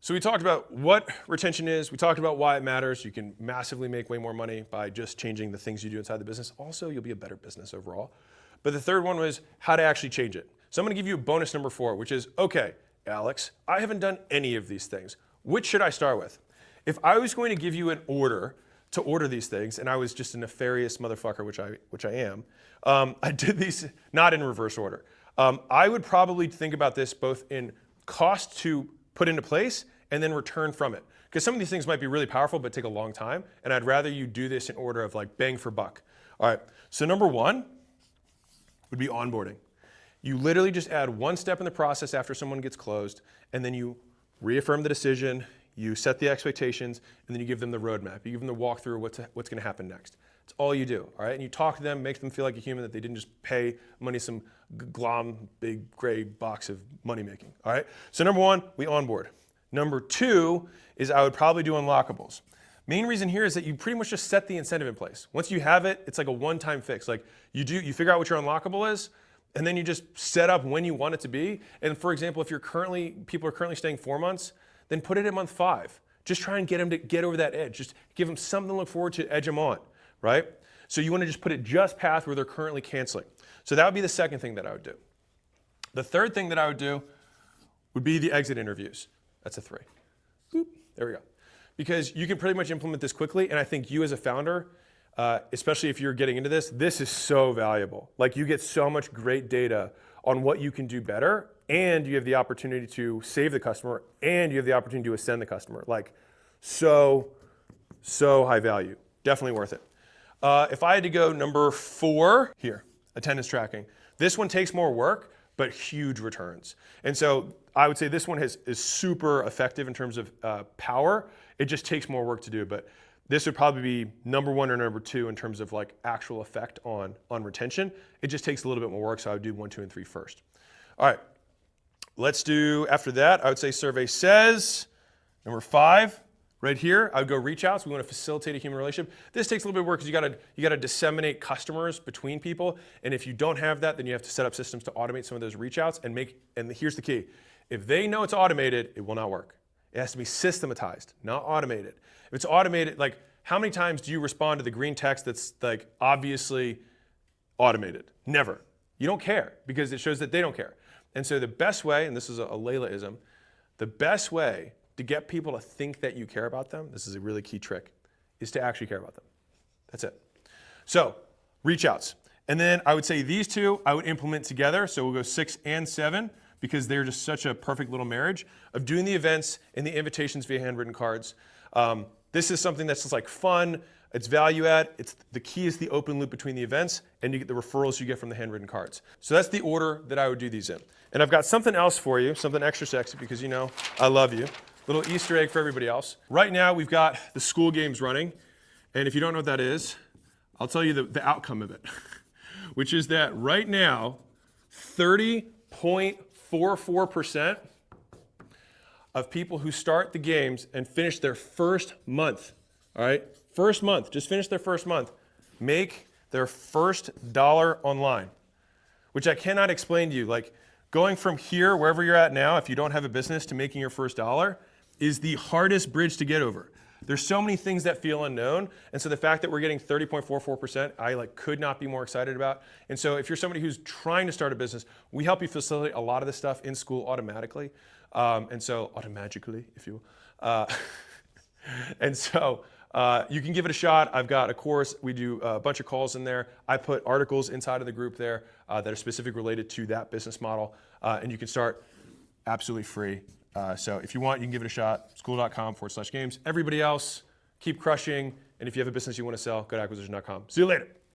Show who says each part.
Speaker 1: So we talked about what retention is. We talked about why it matters. You can massively make way more money by just changing the things you do inside the business. Also, you'll be a better business overall. But the third one was how to actually change it. So I'm going to give you bonus number 4, which is, okay, Alex, I haven't done any of these things. Which should I start with? If I was going to give you an order to order these things, and I was just a nefarious motherfucker, which I am, I did these not in reverse order. I would probably think about this both in cost to put into place and then return from it. Because some of these things might be really powerful but take a long time, and I'd rather you do this in order of like bang for buck. All right, so number 1 would be onboarding. You literally just add one step in the process after someone gets closed, and then you reaffirm the decision, you set the expectations, and then you give them the roadmap. You give them the walkthrough of what's gonna happen next. It's all you do, all right? And you talk to them, make them feel like a human, that they didn't just pay money some glom, big gray box of money making, all right? So number 1, we onboard. Number 2 is I would probably do unlockables. Main reason here is that you pretty much just set the incentive in place. Once you have it, it's like a one-time fix. Like you figure out what your unlockable is, and then you just set up when you want it to be. And for example, if people are currently staying 4 months, then put it at month 5. Just try and get them to get over that edge. Just give them something to look forward to, edge them on, right? So you want to just put it just past where they're currently canceling. So that would be the second thing that I would do. The third thing that I would do would be the exit interviews. That's a 3. Boop, there we go. Because you can pretty much implement this quickly, and I think you as a founder, especially if you're getting into this is so valuable. Like you get so much great data on what you can do better, and you have the opportunity to save the customer, and you have the opportunity to ascend the customer. Like so high value. Definitely worth it. If I had to go number 4 here, attendance tracking. This one takes more work, but huge returns. And so I would say this one is super effective in terms of power. It just takes more work to do, but this would probably be number 1 or number 2 in terms of like actual effect on retention. It just takes a little bit more work, so I would do 1, 2, and 3 first. All right, let's do, after that, I would say survey says, number 5, right here, I would go reach outs. We want to facilitate a human relationship. This takes a little bit of work because you gotta disseminate customers between people, and if you don't have that, then you have to set up systems to automate some of those reach outs and here's the key. If they know it's automated, it will not work. It has to be systematized, not automated. If it's automated, like how many times do you respond to the green text that's like obviously automated? Never. You don't care because it shows that they don't care. And so the best way, and this is a Layla-ism, the best way to get people to think that you care about them, this is a really key trick, is to actually care about them. That's it. So reach outs. And then I would say these 2 I would implement together. So we'll go 6 and 7. Because they're just such a perfect little marriage of doing the events and the invitations via handwritten cards. This is something that's just like fun, it's value add, the key is the open loop between the events, and you get the referrals you get from the handwritten cards. So that's the order that I would do these in. And I've got something else for you, something extra sexy, because you know I love you. Little Easter egg for everybody else. Right now we've got the school games running, and if you don't know what that is, I'll tell you the outcome of it, which is that right now, 30.44% of people who start the games and finish their first month, all right? First month, just finish their first month, make their first $1 online, which I cannot explain to you. Like going from here, wherever you're at now, if you don't have a business, to making your first $1 is the hardest bridge to get over. There's so many things that feel unknown, and so the fact that we're getting 30.44%, I could not be more excited about. And so if you're somebody who's trying to start a business, we help you facilitate a lot of this stuff in school automatically, and so automagically, if you will. And so you can give it a shot. I've got a course. We do a bunch of calls in there. I put articles inside of the group there that are specific related to that business model, and you can start absolutely free. So if you want, you can give it a shot, school.com/games. Everybody else, keep crushing. And if you have a business you want to sell, go to acquisition.com. See you later.